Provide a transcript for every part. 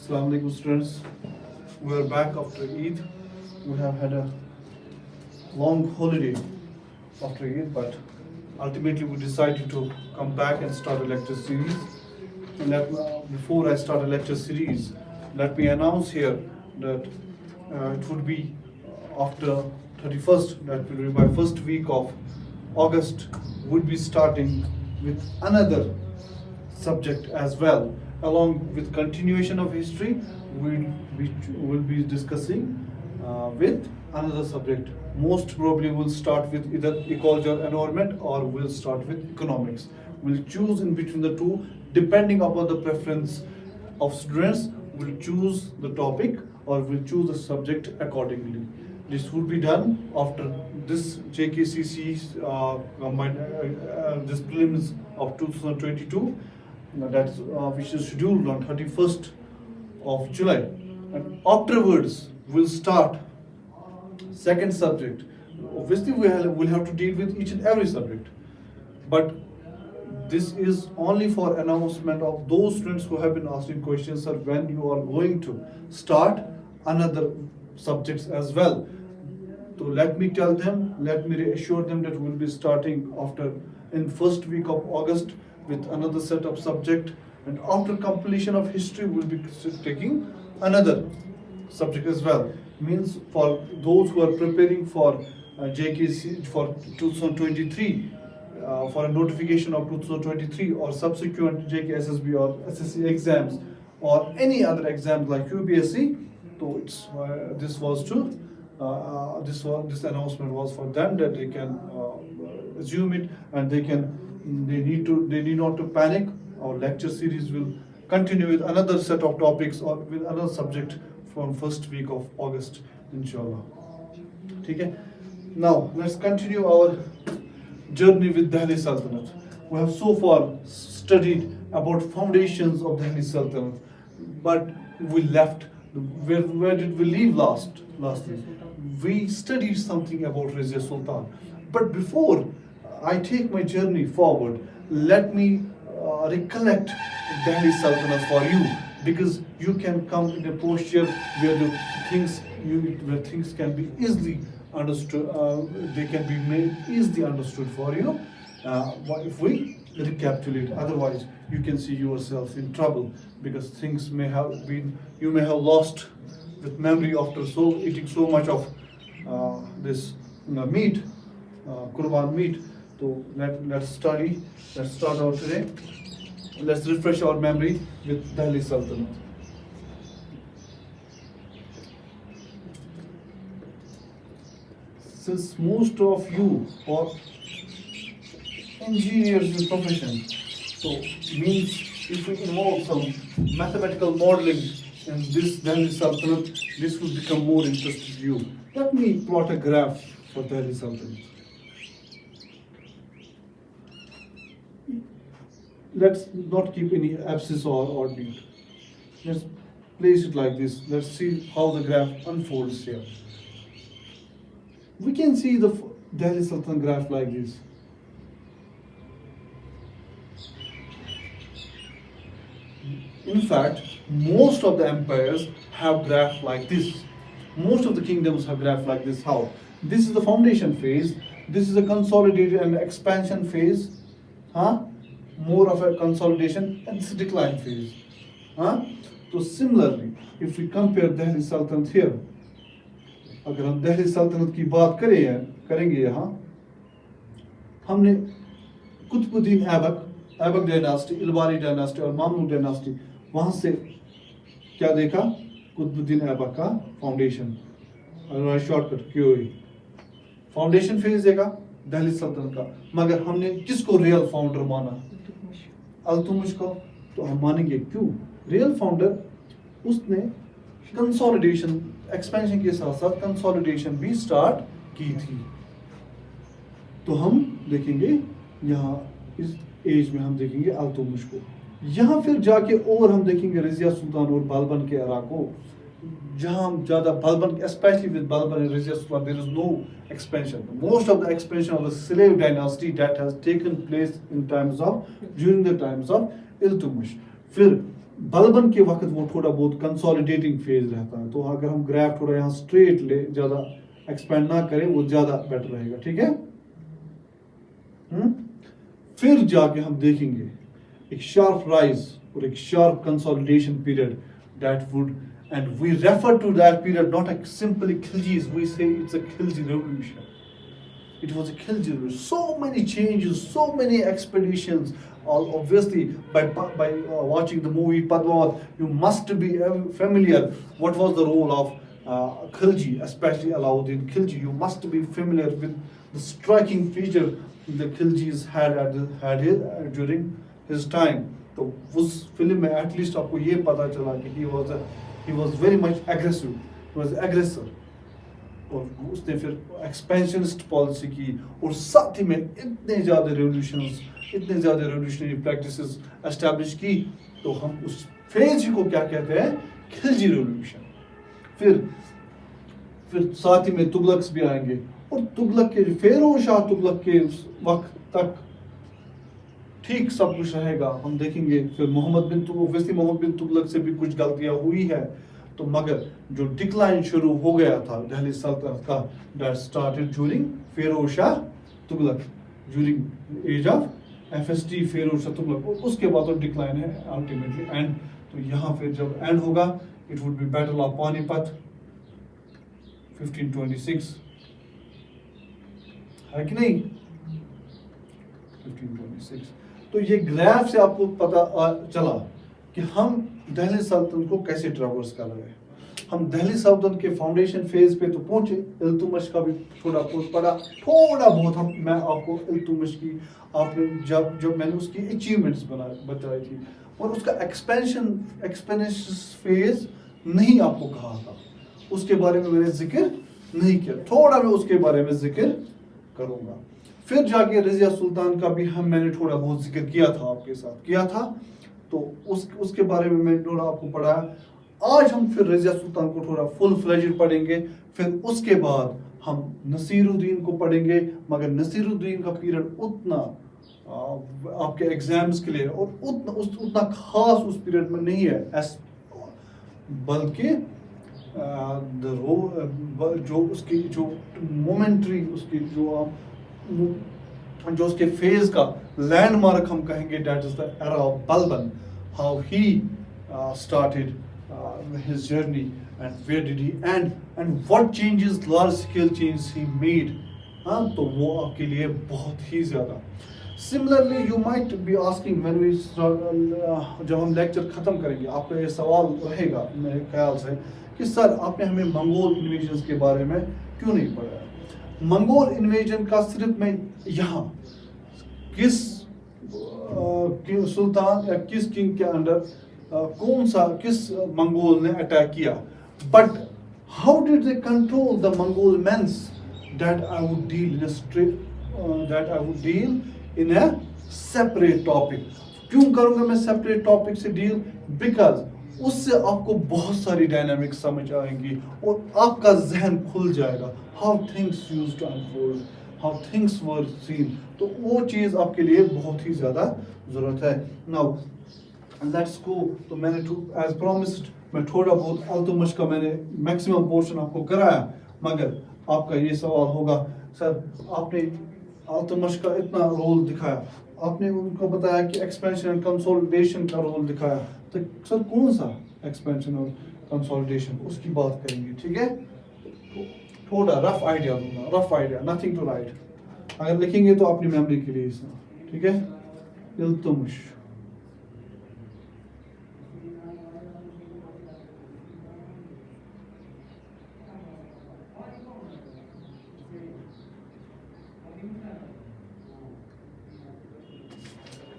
Assalamu alaikum students. We are back after Eid. We have had a long holiday after Eid, but ultimately we decided to come back and start a lecture series. Before I start a lecture series, let me announce here that it would be after 31st, that will be by first week of August, would be starting with another subject as well. Along with continuation of history, we'll be discussing with another subject. Most probably we'll start with either ecology or environment, or we'll start with economics. We'll choose in between the two depending upon the preference of students. We'll choose the topic or we'll choose the subject accordingly. This will be done after this JKCC this prelims of 2022. That's which is scheduled on 31st of July, and afterwards we'll start second subject. Obviously we'll have to deal with each and every subject, but this is only for announcement of those students who have been asking questions, sir, when you are going to start another subjects as well. So let me tell them, let me reassure them that we'll be starting after in first week of August with another set of subject, and after completion of history we'll be taking another subject as well. Means for those who are preparing for JKC for 2023, for a notification of 2023 or subsequent JKSSB or SSC exams or any other exams like UPSC, so it's this announcement was for them, that they can assume it, and they need not to panic. Our lecture series will continue with another set of topics or with another subject from first week of August, inshallah. Okay? Now let's continue our journey with Delhi Sultanate. We have so far studied about foundations of Delhi Sultanate, but we left. Where did we leave last week? We studied something about Raziya Sultan. But before I take my journey forward, let me recollect Delhi Sultanate for you, because you can come in a posture where things can be easily understood. They can be made easily understood for you. If we recapitulate, otherwise you can see yourself in trouble, because things you may have lost with memory after eating so much of this meat, Qurban meat. So let's start out today. Let's refresh our memory with Delhi Sultanate. Since most of you are engineers in profession, so means if we involve some mathematical modeling in this Delhi Sultanate, this will become more interesting to you. Let me plot a graph for Delhi Sultanate. Let's not keep any abscess or lead. Let's place it like this. Let's see how the graph unfolds here. We can see the Delhi Sultan graph like this. In fact, most of the empires have graph like this. Most of the kingdoms have graph like this. How? This is the foundation phase. This is a consolidated and expansion phase. More of a consolidation, and this is decline phase. So similarly, if we compare Delhi Sultanate here, अगर हम दिल्ली सल्तनत की बात करेंगे यहाँ, हमने Qutubuddin Aibak dynasty, Ilbari dynasty और Mamluk dynasty, वहाँ से क्या देखा? कुतुबुद्दीन ऐबक का फाउंडेशन, शॉर्टकट क्यों फाउंडेशन फेज देखा दिल्ली सल्तनत का, मगर हमने किसको रियल फाउंडर माना? अल्तुमिश को. तो हम मानेंगे क्यों? रियल फाउंडर उसने कंसोलिडेशन, एक्सपेंशन के साथ साथ कंसोलिडेशन भी स्टार्ट की थी. तो हम देखेंगे यहाँ इस एज में हम देखेंगे अल्तुमिश को. यहाँ फिर जाके और हम देखेंगे रजिया सुल्तान और बालबन के एरा को, जहाँ ज़्यादा Balban, especially with Balban and Raziya Sultan, there is no expansion. Most of the expansion of the slave dynasty that has taken place during the times of Iltutmish. फिर बलबन के वक्त वो थोड़ा बहुत कंसोलिडेटिंग फेज रहता है, तो अगर हम ग्राफ थोड़ा यहाँ स्ट्रेट ले, ज़्यादा एक्सपेंड ना करें, वो ज़्यादा बेटर रहेगा, ठीक है। फिर जाके हम देखेंगे एक शार्प राइज और एक sharp consolidation period that would, and we refer to that period not as simply Khilji's, we say it's a Khilji revolution. It was a Khilji revolution. So many changes, so many expeditions. All obviously, by watching the movie Padmavat, you must be familiar what was the role of Khilji, especially Alauddin Khilji. You must be familiar with the striking feature the Khiljis had during his time. तो उस film में at least आपको ये पता चला कि he was very much aggressive, he was aggressor, और उसने फिर एक्सपेंशनिस्ट पॉलिसी की, और साथ ही में इतने ज़्यादा रेवोल्यूशनरी प्रैक्टिसेस एस्टैब्लिश की, तो हम उस फेज को क्या कहते हैं, खिलजी रेवोल्यूशन। फिर साथ ही में तुगलक्स भी आएंगे, और तुगलक के फेरोज शाह तुगलक के वक्त तक ठीक सब कुछ रहेगा, हम देखेंगे। फिर मोहम्मद बिन तुगलक से भी कुछ गलतियां हुई है, तो मगर जो डिक्लाइन शुरू हो गया था दिल्ली सल्तनत का, that started during Feroz Shah Tughlaq, during age of FST Feroz Shah Tughlaq, उसके बाद तो डिक्लाइन है अल्टीमेटली एंड। तो यहाँ फिर जब एंड होगा, it would be battle of Panipat 1526, है कि नहीं, 1526। तो ये ग्राफ से आपको पता चला कि हम दिल्ली सल्तनत को कैसे ट्रैवर्स कर रहे हैं। हम दिल्ली सल्तनत के फाउंडेशन फेज पे तो पहुंचे, इल्तुतमिश का भी थोड़ा बहुत पढ़ा, थोड़ा बहुत मैं आपको इल्तुतमिश की, आपने जब मैंने उसकी अचीवमेंट्स बताई थी, और उसका एक्सपेंशन फेज नहीं आपको कहा था, उसके बारे में मैंने जिक्र नहीं किया, थोड़ा मैं उसके बारे में जिक्र करूंगा। फिर जाके रजिया सुल्तान का भी मैंने थोड़ा बहुत जिक्र किया था, आपके साथ किया था, तो उसके बारे में मैं थोड़ा आपको पढ़ाया। आज हम फिर रजिया सुल्तान को थोड़ा फुल फ्लेज्ड पढ़ेंगे, फिर उसके बाद हम नसीरुद्दीन को पढ़ेंगे, मगर नसीरुद्दीन का पीरियड उतना आपके एग्जाम्स के लिए और उतना खास उस पीरियड में नहीं है, बल्कि जो उसकी जो मोमेंट्री उसकी जो उसके फेज का लैंडमार्क हम कहेंगे, that is the era of Balban, how he started his journey and where did he end and what changes, large scale changes he made, तो वो आपके लिए बहुत ही ज़्यादा। Similarly you might be asking when we start, जब हम lecture ख़त्म करेंगे, आपका ये सवाल रहेगा मेरे ख्याल से कि सर आपने हमें मंगोल इन्वेजन्स के बारे में क्यों नहीं पढ़ाया। मंगोल इन्वेजन का सिर्फ मैं यहाँ किस सुल्तान या किस किंग के अंडर किस मंगोल ने अटैक किया, but how did they control the Mongol mains, that I would deal in a separate topic. क्यों करूंगा मैं सेपरेट टॉपिक से डील, बिकॉज उससे आपको बहुत सारी डायनामिक्स समझ आएंगी और आपका जहन खुल जाएगा, how things used to unfold, how things were seen, तो वो चीज़ आपके लिए बहुत ही ज़्यादा ज़रूरत है। Now let's go. तो मैंने एज प्रॉमिस्ड मैं थोड़ा बहुत अल्तुतमिश का मैंने मैक्सिमम पोर्शन आपको कराया, मगर आपका ये सवाल होगा सर आपने अल्तुतमिश का इतना रोल दिखाया, आपने उनको बताया कि एक्सपेंशन एंड कंसोलिडेशन का रोल दिखाया, तो सर कौन सा एक्सपेंशन और कंसोलिडेशन, उसकी बात करेंगे, ठीक है। थोड़ा रफ आइडिया दूंगा, rough idea, nothing to write, अगर लिखेंगे तो अपनी मेमोरी के लिए, ठीक है। इल्तुतमिश,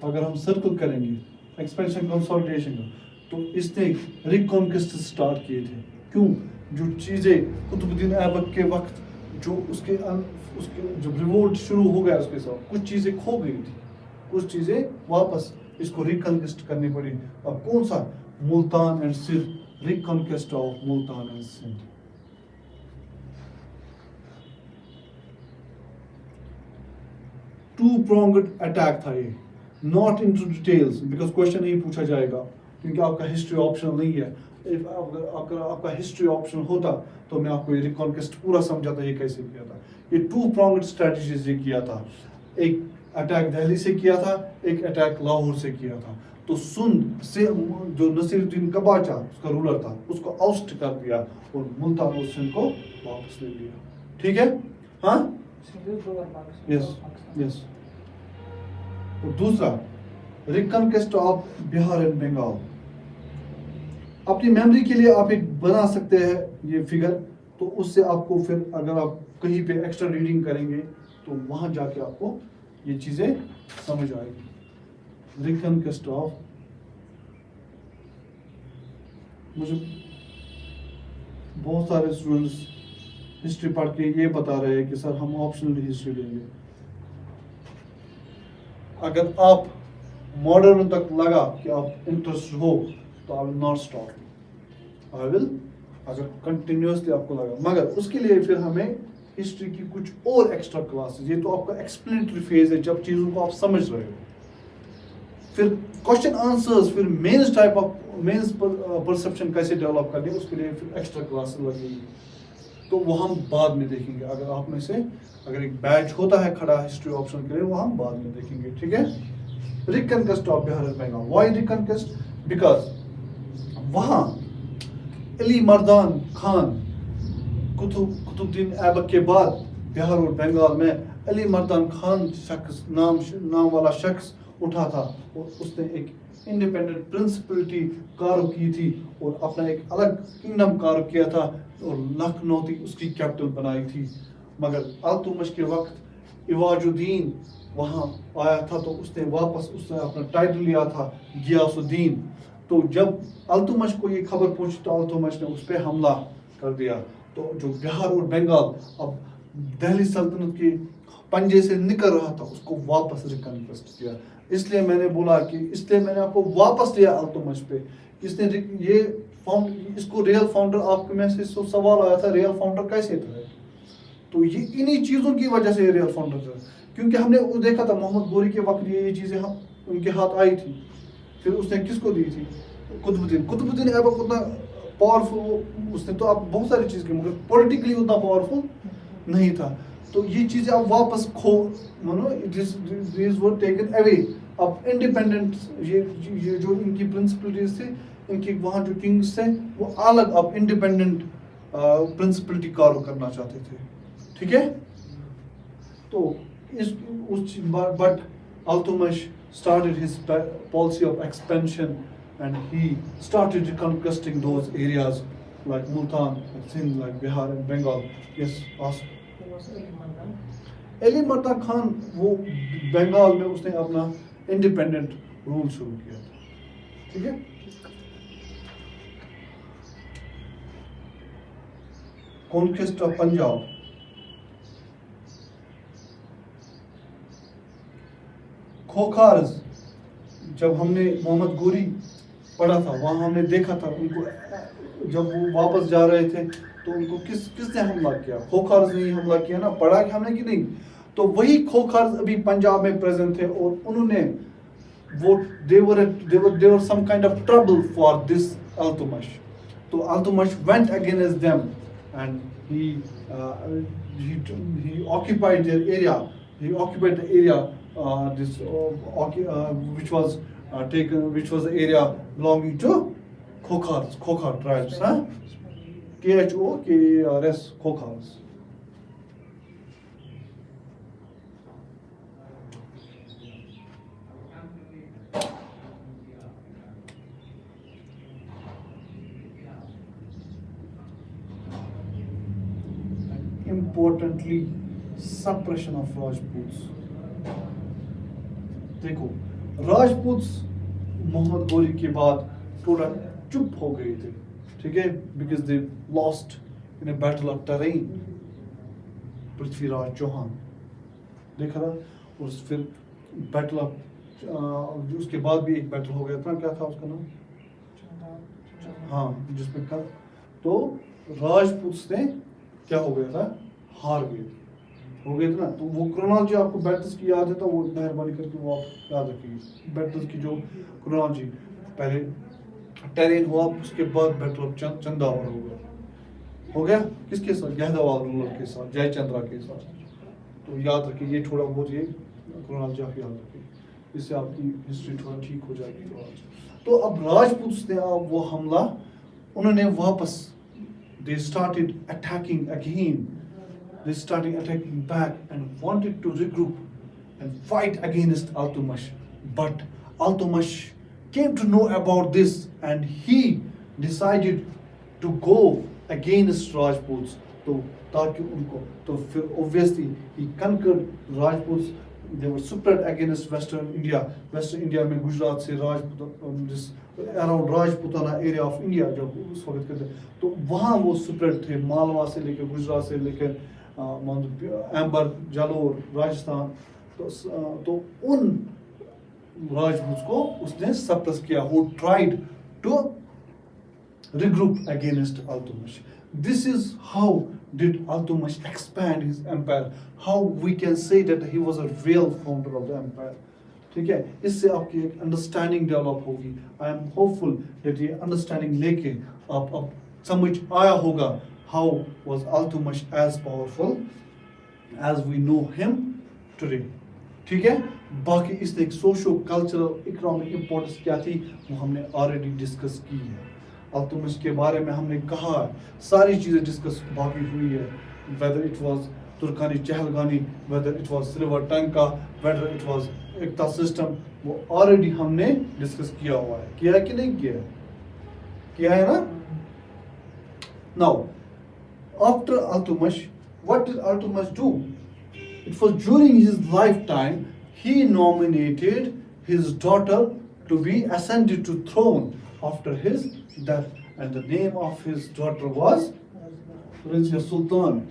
अगर हम सर्कल करेंगे एक्सपेंशन कंसोलिडेशन का, तो इसने रिकॉन्क्विस्ट स्टार्ट किए थे। क्यों, जो चीज़ें कुतुबुद्दीन ऐबक के वक्त जो उसके जब रिवोल्ट शुरू हो गया उसके साथ कुछ चीज़ें खो गई थी, कुछ चीज़ें वापस इसको रिकॉन्क्विस्ट करनी पड़ी। अब कौन सा, Multan and Sindh, reconquest of Multan and Sindh. Two pronged attack था ये, not into details because question ही पूछा जाएगा, क्योंकि आपका हिस्ट्री ऑप्शनल नहीं है। अगर आपका हिस्ट्री ऑप्शन होता तो मैं आपको ये रिकॉन्क्वेस्ट पूरा समझाता ये कैसे किया था। ये 2 pronged स्ट्रेटजीज ये किया था, एक अटैक दिल्ली से किया था, एक अटैक लाहौर से किया था। तो सुंद से जो नसीरुद्दीन का बादशाह उसका रूलर था उसको आउस्ट कर दिया और मुल्तान और सिंध को वापस ले लिया। ठीक है, हाँ, यस यस। और दूसरा रिकॉन्क्वेस्ट ऑफ बिहार एंड बंगाल। अपनी मेमोरी के लिए आप एक बना सकते हैं ये फिगर, तो उससे आपको फिर अगर आप कहीं पे एक्स्ट्रा रीडिंग करेंगे तो वहां जाके आपको ये चीजें समझ आएगी। रिकॉन्क्वेस्ट ऑफ, मुझे बहुत सारे स्टूडेंट्स हिस्ट्री पढ़ के ये बता रहे हैं कि सर हम ऑप्शनल हिस्ट्री लेंगे। अगर आप मॉडर्न तक लगा कि आप इंटरेस्ट हो तो I will not stop, I will, अगर कंटिन्यूसली आपको लगा, मगर उसके लिए फिर हमें हिस्ट्री की कुछ और एक्स्ट्रा क्लासेस, ये तो आपका एक्सप्लेनेटरी फेज है जब चीज़ों को आप समझ रहे हो। फिर क्वेश्चन आंसर्स, फिर mains type of mains perception कैसे डेवलप करनी है, उसके लिए फिर एक्स्ट्रा क्लासेस लगेगी, तो वो हम बाद में देखेंगे। अगर आप में से अगर एक बैच होता है खड़ा हिस्ट्री ऑप्शन के लिए, वो हम बाद में देखेंगे। ठीक है, reconquest of Bihar and Bengal. Why reconquest? Because वहां अली मर्दान खान कुतुबुद्दीन ऐबक के बाद बिहार और बंगाल में अली मर्दान खान शख्स नाम वाला शख्स उठा था और उसने एक इंडिपेंडेंट प्रिंसिपलिटी कार्व की थी और अपना एक अलग किंगडम कार्व किया था और लखनऊ थी उसकी कैपिटल बनाई थी। मगर अल्तुमश के वक्त इवाजुद्दीन वहाँ आया था तो उसने अपना टाइटल लिया था गियासुद्दीन। तो जब अल्तुमश को ये खबर पहुंची तो अल्तुमश ने उस पर हमला कर दिया। तो जो बिहार और बंगाल अब दिल्ली सल्तनत के पंजे से निकल रहा था उसको वापस रिकॉन्क्वेस्ट किया। इसलिए मैंने बोला कि इसलिए मैंने आपको वापस लिया अल्तुमश पे। इसने ये इसको रियल फाउंडर, आपके में से सवाल आया था रियल फाउंडर कैसे था, तो ये इन्हीं चीज़ों की वजह से रियल फाउंडर था। क्योंकि हमने वो देखा था मोहम्मद गोरी के वक्त ये चीज़ें उनके हाथ आई थी, फिर उसने किसको दी थी? कुतुबुद्दीन ऐबक उतना पावरफुल, उसने तो आप बहुत सारी चीज़ की, मगर पॉलिटिकली उतना पावरफुल नहीं था। तो ये चीज़ें आप वापस मानो दिस वर टेकन अवे। अब इंडिपेंडेंट ये जो इनकी प्रिंसिपलिटीज थे, इनके वहाँ जो किंग्स थे वो अलग अब इंडिपेंडेंट प्रिंसिपलिटी कार्व करना चाहते थे। ठीक है, तो but अल्तुमश started his policy of expansion and he started reconquesting those areas like Multan, like Sindh, like Bihar and Bengal. Yes, ask. Ali Mardan Khan वो बंगाल में उसने अपना इंडिपेंडेंट रूल शुरू किया था। ठीक है, कॉन्क्वेस्ट ऑफ पंजाब। खोखार्स, जब हमने मोहम्मद गोरी पढ़ा था वहाँ हमने देखा था उनको जब वो वापस जा रहे थे तो उनको किसने हमला किया? खोखार्स ने ही हमला किया ना, पढ़ा कि हमने कि नहीं? तो वही खोखार्स अभी पंजाब में प्रेजेंट थे और उन्होंने वो they were some kind of trouble for this Iltutmish. तो Iltutmish went against them and he occupied their area. He occupied the area which was the area belonging to Khokhar tribes, huh? Khokars, Khokhars. Importantly, suppression of Rajputs. देखो, राजपूत मोहम्मद गोरी के बाद थोड़ा चुप हो गए थे, ठीक है, because they lost in a battle of terrain. Prithviraj Chauhan देखा था, और फिर बैटल ऑफ उसके बाद भी एक बैटल हो गया था, क्या था उसका नाम? हाँ, जिसमें कल तो राजपूत ने क्या हो गया था, हार गए थे ना। तो वो क्रोनोलॉजी आपको बैटल्स की याद है तो वो मेहरबानी करके वो आप याद रखिए, बैटल्स की जो क्रोनोलॉजी, पहले टेरेन हुआ, उसके बाद बैटल ऑफ चंदावर हो गया किसके साथ, गहदावाल रूलर के साथ, जयचंद्रा के साथ। तो याद रखिए, ये थोड़ा बहुत ये क्रोनोलॉजी आप याद रखिए, इससे आपकी हिस्ट्री थोड़ा ठीक हो जाएगी। तो अब राजपूत ने अब वो हमला, उन्होंने वापस, they started attacking again, they started attacking back and wanted to regroup and fight against Altamash. But Altamash came to know about this and he decided to go against Rajputs. तो ताकि उनको, तो फिर obviously he conquered Rajputs. They were spread against Western India. Western India में गुजरात से Rajput, this around Rajputana area of India जब उस वक्त करते, तो वहाँ वो spread थे, मालवा से लेकर गुजरात से लेकर एम्बर, जालोर, राजस्थान। तो उन राजपूत को उसने suppress किया, who tried to regroup against Altamash. This is how did Altamash expand his empire. How we can say that he was a real founder of the empire. ठीक है, इससे आपकी एक अंडरस्टैंडिंग डेवलप होगी। आई एम होपफुल दैट ये understanding लेके आप अब समझ आया होगा how was Iltutmish as powerful as we know him today. ठीक है, बाकी इसने एक सोशो कल्चरल इकोनॉमिक इंपॉर्टेंस क्या थी वो हमने ऑलरेडी डिस्कस की है। अल्तुमिश के बारे में हमने कहा, सारी चीज़ें डिस्कस बाकी हुई है, whether it was Turkani Chahalgani, whether it was silver tanka, whether it was iqta system, वो ऑलरेडी हमने डिस्कस किया हुआ है। किया है कि नहीं किया है? किया है ना। Now after Iltutmish, what did Iltutmish do? It was during his lifetime he nominated his daughter to be ascended to throne after his death, and the name of his daughter was Raziya Sultan.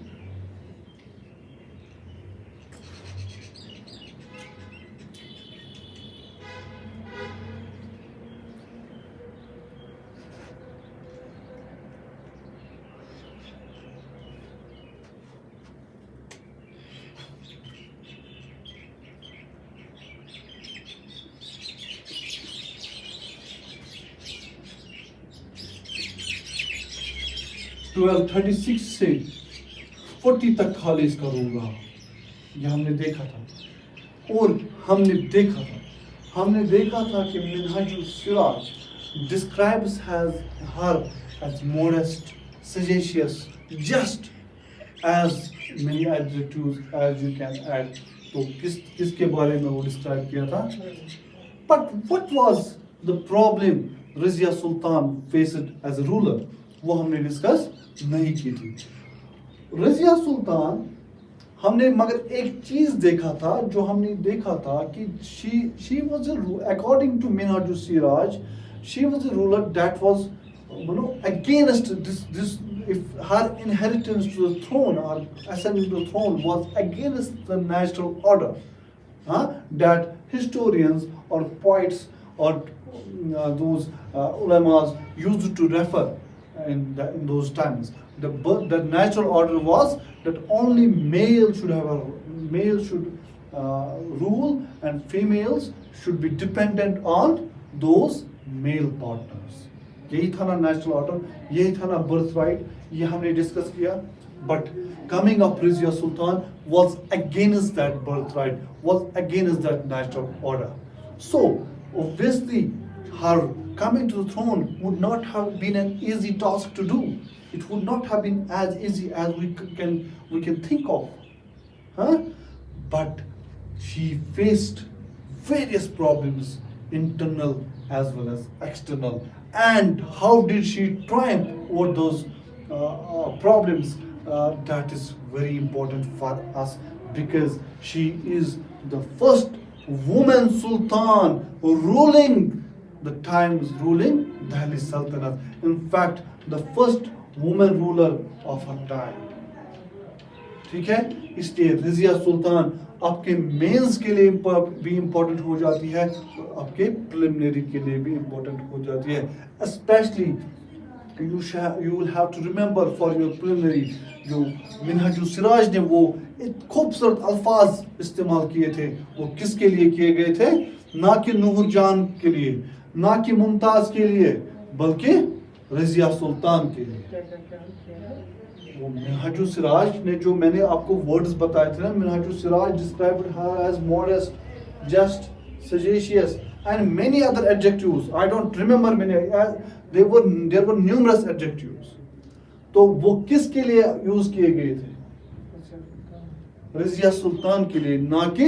1236 से 40 तक खालिज का rule रहा, ये हमने देखा था। और हमने देखा था कि Minhajul Siraj describes her as modest, sagacious, just as many adjectives as you can add. तो किसके बारे में वो डिस्क्राइब किया था? But what was the problem Raziya Sultan faced as a ruler? वो हमने डिस्कस नहीं की थी। रज़िया सुल्तान हमने मगर एक चीज देखा था, जो हमने देखा था कि she was according to Minhajul Siraj, she was a ruler that was against this if her inheritance to the throne or ascending to the throne was against the natural order, that historians or poets or those ulamas used to refer in those times. The natural order was that only male should rule and females should be dependent on those male partners. यही था ना natural order, यही था ना birthright, ये हमने discuss किया। But coming up Raziya Sultan was against that birthright, was against that natural order. So obviously her coming to the throne would not have been an easy task to do. It would not have been as easy as we can think of, But she faced various problems, internal as well as external. And how did she triumph over those problems? That is very important for us because she is the first woman sultan ruling Delhi Sultanate. In fact, the first woman ruler of her time. ठीक है, इसलिए रज़िया सुल्तान आपके mains के लिए भी important हो जाती है और आपके प्रिलिमिनरी के लिए भी इम्पोर्टेंट हो जाती है। Especially you will have to remember for your preliminary, जो मिनहाजुल सिराज ने वो खूबसूरत अल्फाज इस्तेमाल किए थे, वो किसके लिए किए गए थे? ना कि नूरजान के लिए, ना कि मुमताज के लिए, बल्कि रजिया सुल्तान के लिए। वो मिनहाजुल सिराज ने जो मैंने आपको वर्ड्स बताए थे ना, Minhajul Siraj described her as modest, just, sagacious and many other adjectives. I don't remember many. There were numerous adjectives. तो वो किसके लिए यूज किए गए थे? रजिया सुल्तान के लिए, ना कि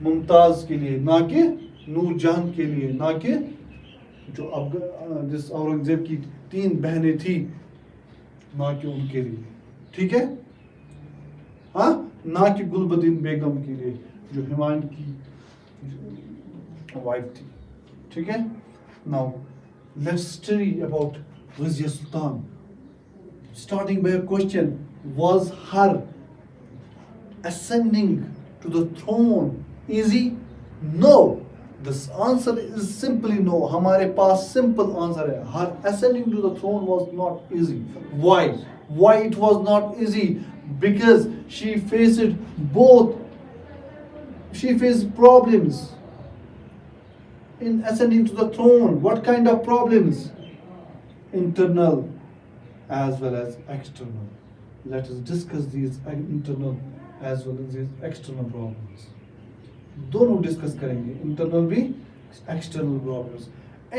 मुमताज के लिए, ना कि नूरजहां के लिए, ना कि जो जिस औरंगजेब की 3 बहनें थी, ना कि उनके लिए। ठीक है, हाँ, ना कि गुलबदीन बेगम के लिए जो हुमायूं की वाइफ थी। ठीक है, now let's study about Razia Sultan. Starting by a question, was her ascending to the throne easy? No. The answer is simply no. हमारे पास simple answer है. Her ascending to the throne was not easy. Why? Why it was not easy? Because she faced problems in ascending to the throne. What kind of problems? Internal as well as external. Let us discuss these internal as well as these external problems. दोनों discuss करेंगे, internal भी external problems.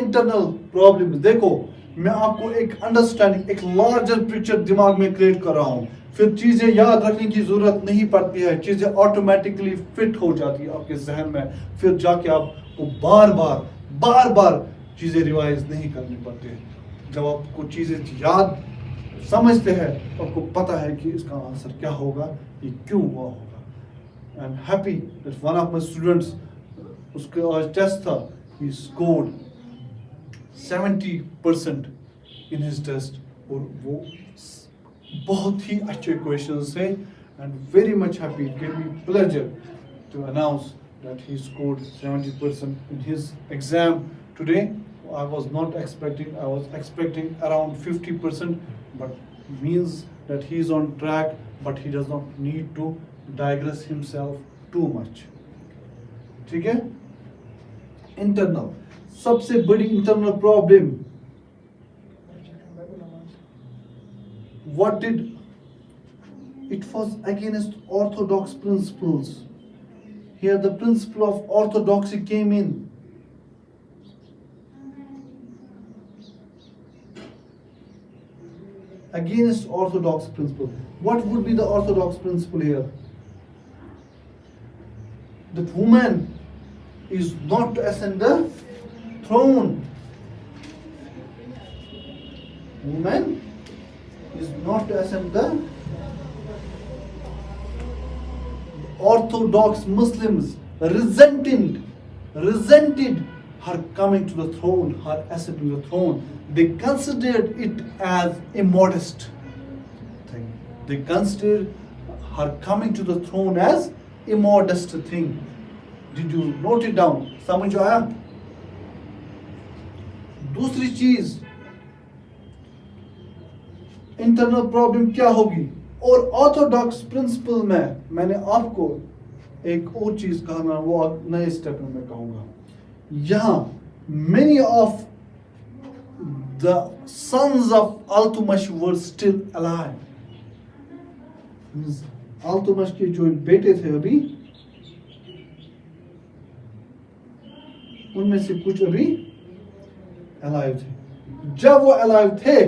Internal problems देखो, मैं आपको एक understanding, एक larger picture दिमाग में क्रिएट कर रहा हूँ, फिर चीजें याद रखने की जरूरत नहीं पड़ती है, चीजें ऑटोमेटिकली फिट हो जाती है आपके जहन में, फिर जाके आपको बार बार चीजें रिवाइज नहीं करनी पड़ती है। जब आपको चीजें याद समझते हैं, आपको पता है कि इसका आंसर क्या होगा, ये क्यों हुआ होगा। I am happy that one of my students, उसके आज टेस्ट था, he scored 70% in his test, और वो बहुत ही अच्छे क्वेश्चंस थे, and very much happy, it give me pleasure to announce that he scored 70% in his exam today. I was not expecting, I was expecting around 50%, but means that he is on track, but he does not need to digress himself too much. ठीक है? Internal, सबसे बड़ी internal problem, what did, it was against orthodox principles. Here the principle of orthodoxy came in. Against orthodox principle. What would be the orthodox principle here? That woman is not to ascend the throne. Woman is not to ascend the Orthodox Muslims resented her coming to the throne, her ascending the throne. They considered it as a modest thing. They considered her coming to the throne as a modest thing. Did you note it down? समझ आया? दूसरी चीज, internal problem क्या होगी? और Orthodox principal में मैंने आपको एक और चीज कहा ना, वो नए स्टेप में मैं कहूंगा। यहां many of the sons of Iltutmish were still alive. Iltutmish के जो बेटे थे अभी, उनमें से कुछ अभी अलाइव थे। जब वो अलाइव थे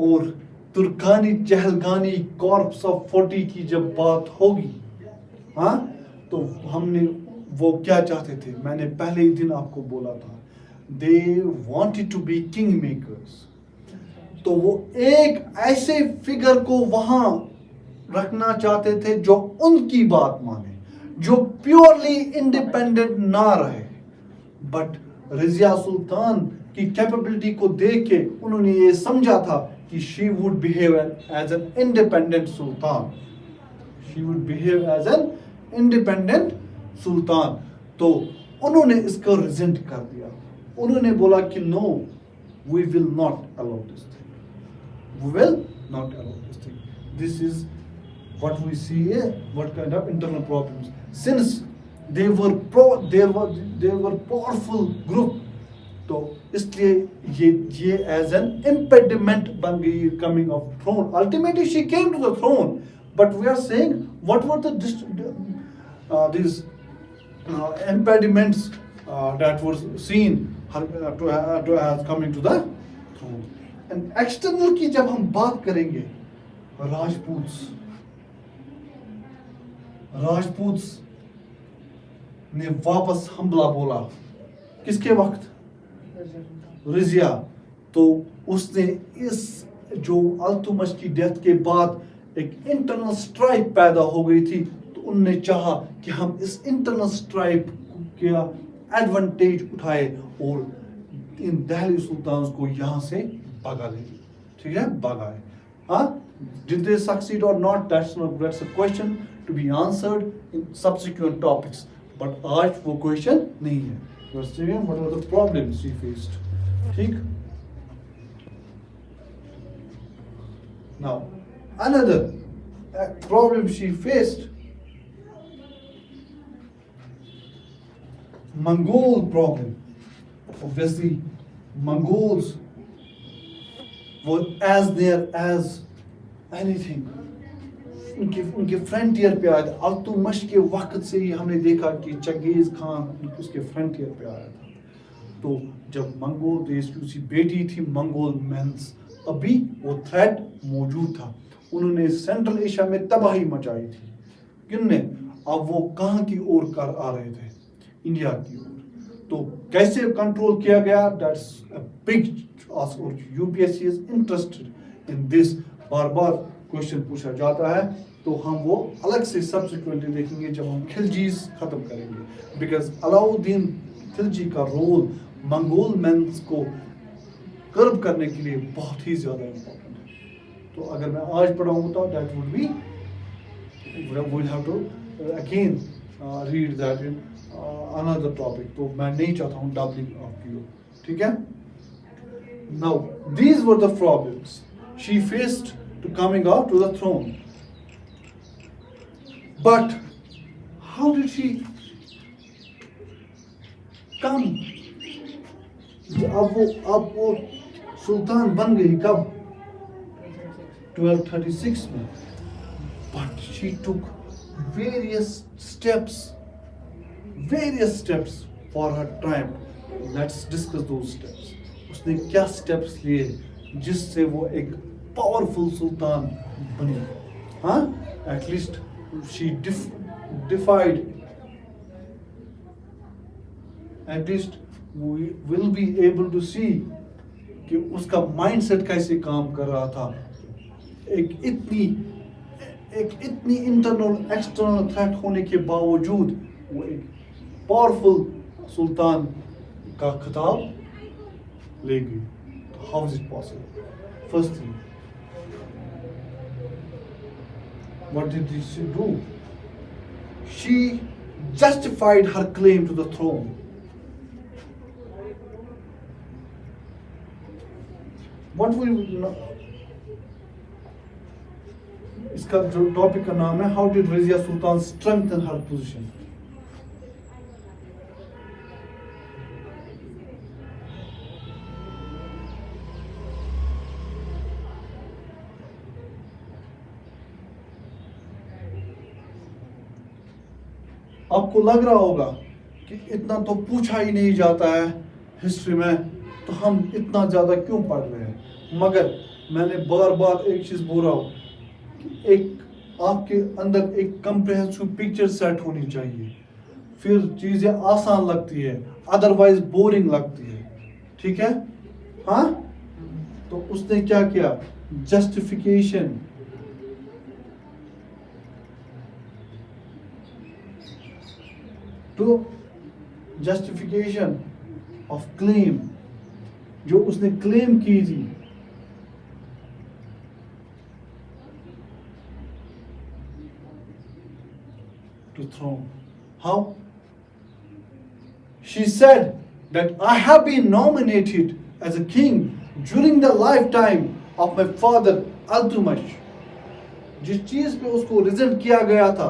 और तुर्कानी चहलगानी कॉर्प्स ऑफ 40 की जब बात होगी, हाँ, तो हमने वो क्या चाहते थे, मैंने पहले ही दिन आपको बोला था, they wanted to be king makers. तो वो एक ऐसे फिगर को वहां रखना चाहते थे जो उनकी बात माने, जो प्योरली इंडिपेंडेंट ना रहे। बट रजिया सुल्तान की कैपेबिलिटी को देख के उन्होंने ये समझा था कि she would behave as an independent sultan. She would behave as an independent sultan. तो उन्होंने इसको रिजेंट कर दिया। उन्होंने बोला कि no, we will not allow this thing. We will not allow this thing. This is what we see here. What kind of internal problems? Since they were powerful group, तो इसलिए ये एज एन इम्पेडिमेंट बन गई coming of throne. Ultimately she came to the throne, but we are saying what were the these impediments that were seen to as coming to the throne. And external की जब हम बात करेंगे, राजपूत्स ने वापस हमला बोला. किसके वक्त? रजिया. तो उसने इस जो अल्तुमश की डेथ के बाद एक इंटरनल स्ट्राइक पैदा हो गई थी, तो उनने चाहा कि हम इस इंटरनल स्ट्राइक का एडवांटेज उठाए और इन दिल्ली सुल्तान को यहाँ से भगा देंगे. ठीक है, भगाए. हाँ, did they succeed or not? That's a question to be answered in subsequent topics. But आज वो question नहीं है. What were the problems she faced? ठीक. Now, another problem she faced, Mongol problem. Obviously, Mongols were as near as anything. उनके frontier पे आया था. अल्तुमश के वक्त से ही हमने देखा कि चंगेज खान उसके फ्रंटियर पे आया था. तो जब मंगोल देश की उसकी बेटी थी, मंगोल मेंस, अभी वो थ्रेट मौजूद था. उन्होंने सेंट्रल एशिया में तबाही मचाई थी. किनने? अब वो कहाँ की ओर कर आ रहे थे? इंडिया की ओर. तो कैसे कंट्रोल किया गया? That's a big ask. और UPSC is interested in this. बार बार क्वेश्चन पूछा जाता है, तो हम वो अलग से सब्सिक्वेंटली देखेंगे जब हम खिलजीज खत्म करेंगे. बिकॉज अलाउद्दीन खिलजी का रोल मंगोल मेंस को कर्ब करने के लिए बहुत ही ज़्यादा इम्पोर्टेंट है. तो अगर मैं आज पढ़ाऊँ तो that would be we'll have to again read that in another topic. तो मैं नहीं चाहता हूँ doubling of you. ठीक है? Now these were the problems she faced to coming out to the throne. But how did she come? अब वो सुल्तान बन गई कब? 1236 में. But she took various steps for her triumph. Let's discuss those steps. उसने क्या steps लिए जिससे वो एक powerful सुल्तान बनी? हाँ? At least she defied. At least we will be able to see कि उसका mindset कैसे काम कर रहा था. एक इतनी इंटरनल एक्सटर्नल थ्रेट होने के बावजूद वो एक पावरफुल सुल्तान का खिताब ले गई. How is it possible? First thing, what did she do? She justified her claim to the throne. What will इसका जो टॉपिक का नाम है, how did Razia Sultan strengthen her position. आपको लग रहा होगा कि इतना तो पूछा ही नहीं जाता है हिस्ट्री में, तो हम इतना ज्यादा क्यों पढ़ रहे हैं. मगर मैंने बार बार एक चीज बोल रहा हूं, एक आपके अंदर एक कंप्रिहेंसिव पिक्चर सेट होनी चाहिए, फिर चीजें आसान लगती है, अदरवाइज बोरिंग लगती है. ठीक है? हाँ, तो उसने क्या किया? जस्टिफिकेशन. तो जस्टिफिकेशन ऑफ क्लेम, जो उसने क्लेम की थी, to throne. How? She said that I have been nominated as a king during the lifetime of my father Altamash. जिस चीज पे उसको रिजेंट किया गया था,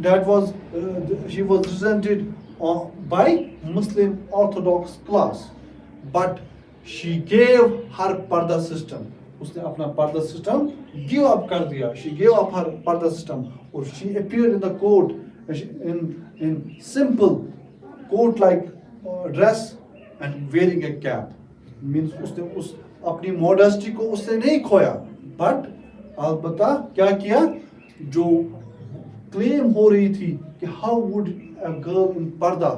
that was she was resented by Muslim Orthodox class, but she gave her parda system. उसने अपना parda system give up कर दिया. She gave up her parda system, और she appeared in the court in simple court like dress and wearing a cap. Means उसने उस अपनी modesty को उसने नहीं खोया, but अलबत्ता क्या किया, जो claim हो रही थी कि how would a girl in पर्दा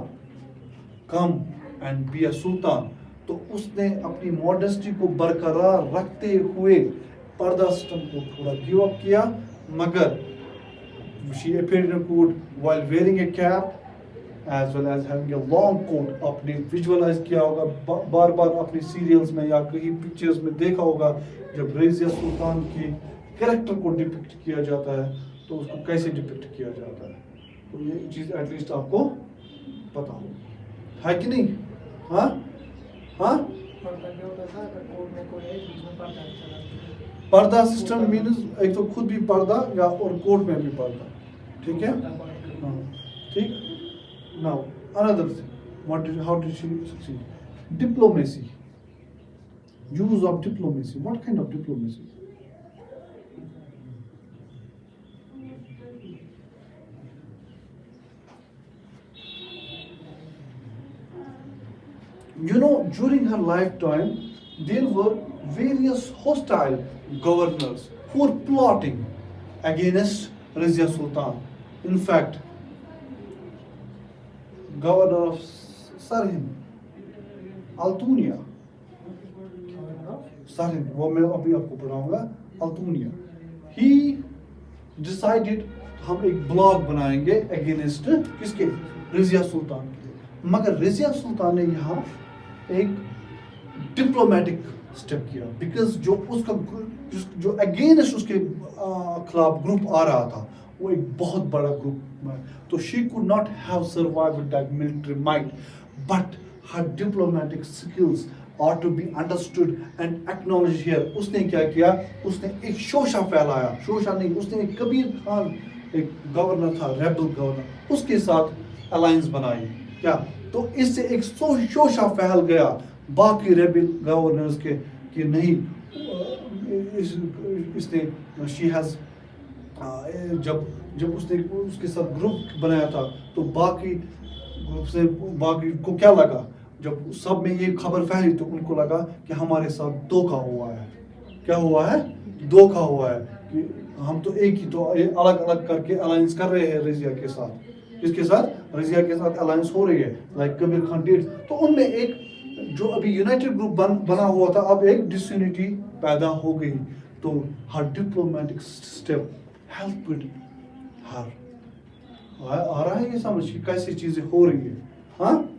come and be a sultan, तो उसने अपनी modesty को बरकरार रखते हुए पर्दा सिस्टम को थोड़ा गिव अप किया, मगर she appeared in a court while wearing a cap as well as having a long coat. आपने विजुअलाइज किया होगा, बार बार अपनी सीरियल्स में या कहीं पिक्चर्स में देखा होगा, जब रज़िया सुल्तान की कैरेक्टर को डिपिक्ट किया जाता है तो उसको कैसे डिपिक्ट किया जाता है, तो ये चीज़ एटलीस्ट आपको पता हो, है कि नहीं? हाँ हाँ, पर्दा सिस्टम मीन्स एक तो खुद भी पर्दा या और कोर्ट में भी पर्दा, ठीक है? हाँ ठीक. Now another thing, how did she succeed? Diplomacy, use of diplomacy. What kind of diplomacy? You know, during her lifetime, there were various hostile governors who were plotting against Raziya Sultan. In fact, governor of Sarhind, Altuniya, Sarhind, वो मैं अभी आपको पढ़ाऊंगा, Altuniya. He decided हम एक blog बनाएंगे against किसके? रज़िया सुल्तान के. मगर रज़िया सुल्तान ने यहाँ एक डिप्लोमेटिक स्टेप किया, बिकॉज जो उसका जो अगेंस्ट उसके खिलाफ ग्रुप आ रहा था वो एक बहुत बड़ा ग्रुप है, तो she could not have survive with that military might, but her diplomatic skills are to be understood and acknowledge here. उसने क्या किया, उसने एक शोशा फैलाया, शोशा नहीं, उसने एक कबीर खान, एक गवर्नर था, रेबल गवर्नर, उसके साथ अलायंस बनाई. क्या, तो इससे एक शोशा फैल गया बाकी रेबल गवर्नर्स के कि नहीं, इसने शी हैज जब उसने उसके साथ ग्रुप बनाया था तो बाकी ग्रुप से बाकी को क्या लगा, जब सब में ये खबर फैली तो उनको लगा कि हमारे साथ धोखा हुआ है. क्या हुआ है? धोखा हुआ है कि हम तो एक ही, तो अलग अलग करके अलायंस कर रहे हैं रज़िया के साथ. इसके साथ, रज़िया के साथ अलायंस हो रही है, लाइक कबीर खान डेट. तो उनमें एक जो अभी यूनाइटेड ग्रुप बना हुआ था, अब एक डिसयूनिटी पैदा हो गई. तो हर डिप्लोमेटिक स्टेप हेल्प्ड हर. आ रहा है ये समझ कि कैसी चीजें हो रही है? हाँ.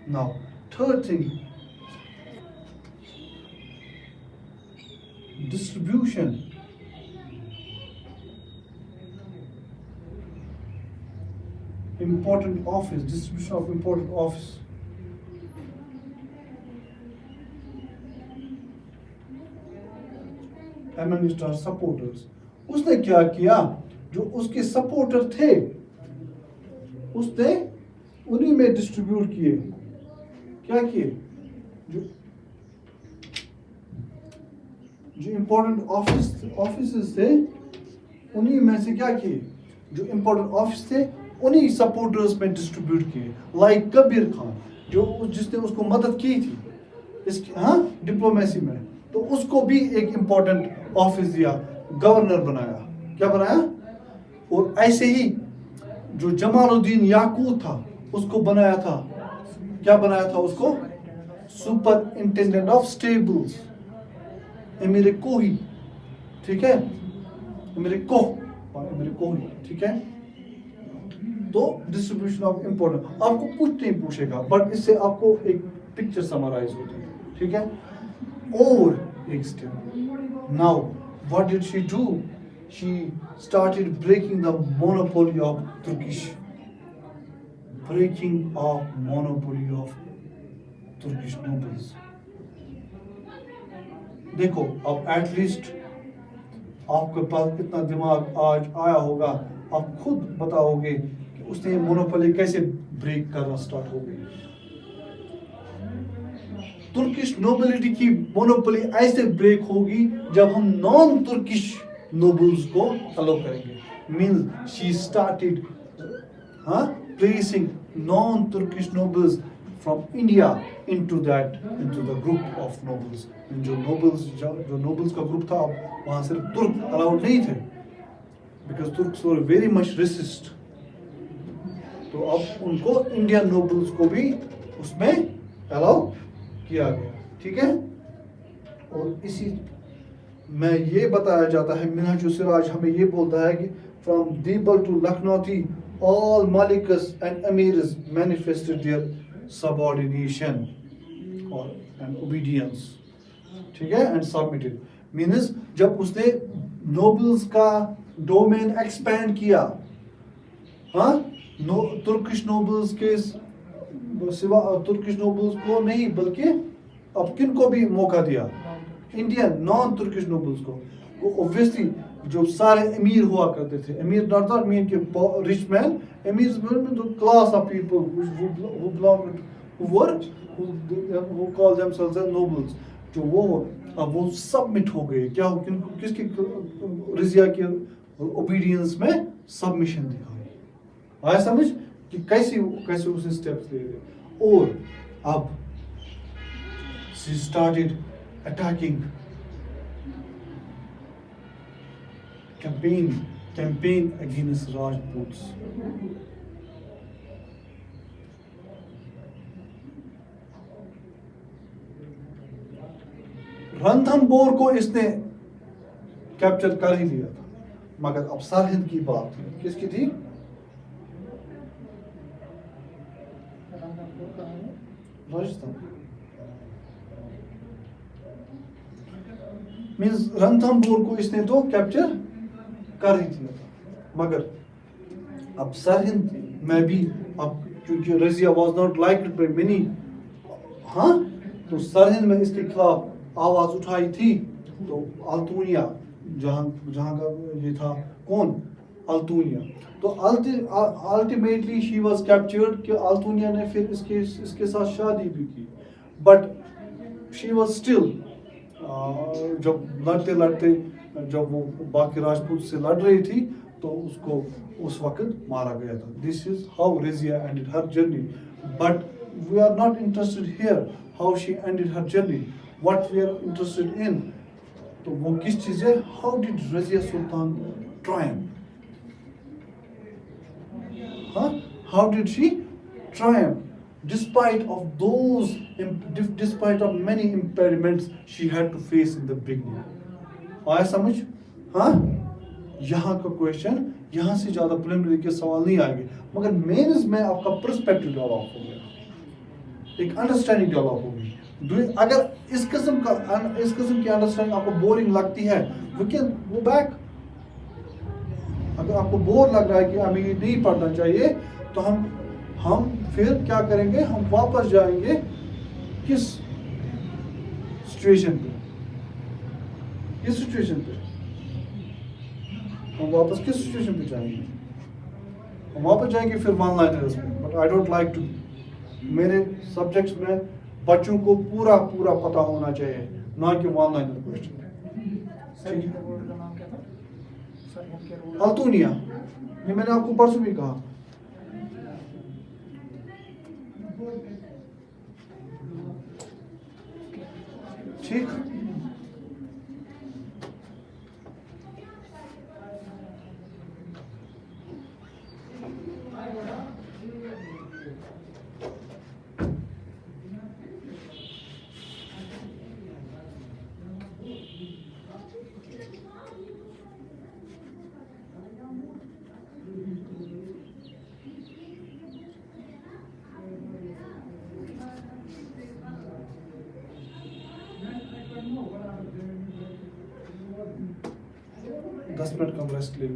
Now third thing, distribution. Important office, distribution of important office. Amongst our supporters. उसने क्या किया, जो उसके सपोर्टर थे उसने उन्हीं में डिस्ट्रीब्यूट किए. क्या किए? जो इम्पोर्टेंट ऑफिस थे उन्हीं में से क्या किए, जो इम्पोर्टेंट ऑफिस थे उन्हीं सपोर्टर्स में डिस्ट्रीब्यूट किए. लाइक कबीर खान, जो जिसने उसको मदद की थी इसकी, हाँ, डिप्लोमेसी में, तो उसको भी एक इम्पोर्टेंट ऑफिस दिया, गवर्नर बनाया. क्या बनाया? और ऐसे ही जो जमालुद्दीन याकूत था उसको बनाया था, क्या बनाया था उसको? सुपरिंटेंडेंट ऑफ स्टेबल्स, एमिर कोही. ठीक है, एमिर कोही. ठीक है. तो डिस्ट्रीब्यूशन ऑफ इम्पोर्टेंट, आपको कुछ नहीं पूछेगा, बट इससे आपको एक पिक्चर समराइज होती है. ठीक है. और एक step, now what did she do? She started breaking the monopoly of Turkish, breaking of monopoly of Turkish nobles. देखो, अब एटलीस्ट आपके पास कितना दिमाग आज आया होगा, आप खुद बताओगे कि उसने मोनोपोली कैसे ब्रेक करना स्टार्ट हो गई। तुर्किश नोबिलिटी की मोनोपोली ऐसे ब्रेक होगी जब हम नॉन तुर्किश नोबल्स को अलो करेंगे। Means she started placing non-Turkish nobles from India into the group of nobles। जो nobles का group था, अब वहाँ सिर्फ तुर्क अलाउड नहीं थे, because Turks were very much racist। तो अब उनको इंडियन नोबल्स को भी उसमें अलाउ किया गया, ठीक है। और इसी में ये बताया जाता है, मिनहाज सिराज हमें ये बोलता है कि from Debal to Lakhnauti all Malikas and Amirs manifested their subordination and obedience, ठीक है, and submitted। मीन्स जब उसने नोबल्स का डोमेन एक्सपैंड किया, हाँ, तुर्किश नोबल्स के सिवा तुर्किश नोबल्स को नहीं, बल्कि अब किन को भी मौका दिया, इंडियन नॉन तुर्किश नोबल्स को। वो ऑब्वियसली जो सारे अमीर हुआ करते थे, अमीर नॉट मीन के रिच मैन, अमीर the class of people who call themselves as nobles, जो वो अब वो सबमिट हो गए। क्या हो, किसकी, रजिया के ओबीडियंस में सबमिशन दिखाई। आया समझ कि कैसे उसने स्टेप्स लिए। और अब she started attacking, campaign against Rajputs। Ranthambore को इसने कैप्चर कर ही लिया था, मगर अब सरहिंद की बात थी, किसकी थी, राजस्थान। मीन्स रणथंबोर को इसने तो कैप्चर कर ही दिया था, मगर अब सरहिंद में भी, अब क्योंकि Razia was not liked by many, हाँ, तो सरहिंद में इसके खिलाफ आवाज उठाई थी। तो अल्तूनिया, जहाँ का ये था, कौन, अल्तूनिया। तो अल्टीमेटली शी वाज कैप्चर्ड, कि अल्तूनिया ने फिर इसके साथ शादी भी की, बट शी वाज स्टिल, जब लड़ते लड़ते जब वो बाकी राजपूत से लड़ रही थी, तो उसको उस वक्त मारा गया था। This is how Razia ended her journey, but we are not interested here how she ended her journey. What we are interested in, तो वो किस चीज है, how did Razia Sultan triumph, how did she triumph despite of many impediments she had to face in the beginning। आया समझ, हाँ, यहाँ का क्वेश्चन, यहाँ से ज्यादा प्रिलिमिनरी के सवाल नहीं आएंगे, मगर मेंस में आपका पर्सपेक्टिव डेवलप हो गया, एक अंडरस्टैंडिंग डेवलप होगी। अगर इस किस्म की अंडरस्टैंडिंग आपको बोरिंग लगती है, वी कैन गो बैक। अगर आपको बोर लग रहा है कि हमें ये नहीं पढ़ना चाहिए, तो हम फिर क्या करेंगे, हम वापस जाएंगे किस सिचुएशन पे, हम वापस किस सिचुएशन पे जाएंगे, हम वापस जाएंगे फिर वन लाइनर्स में। But I don't like to, मेरे सब्जेक्ट्स में बच्चों को पूरा पता होना चाहिए, ना कि वन लाइनर क्वेश्चन। अल्तूनिया, ये मैंने आपको परसों भी कहा। ठीक, दस मिनट कम रेस्ट ले।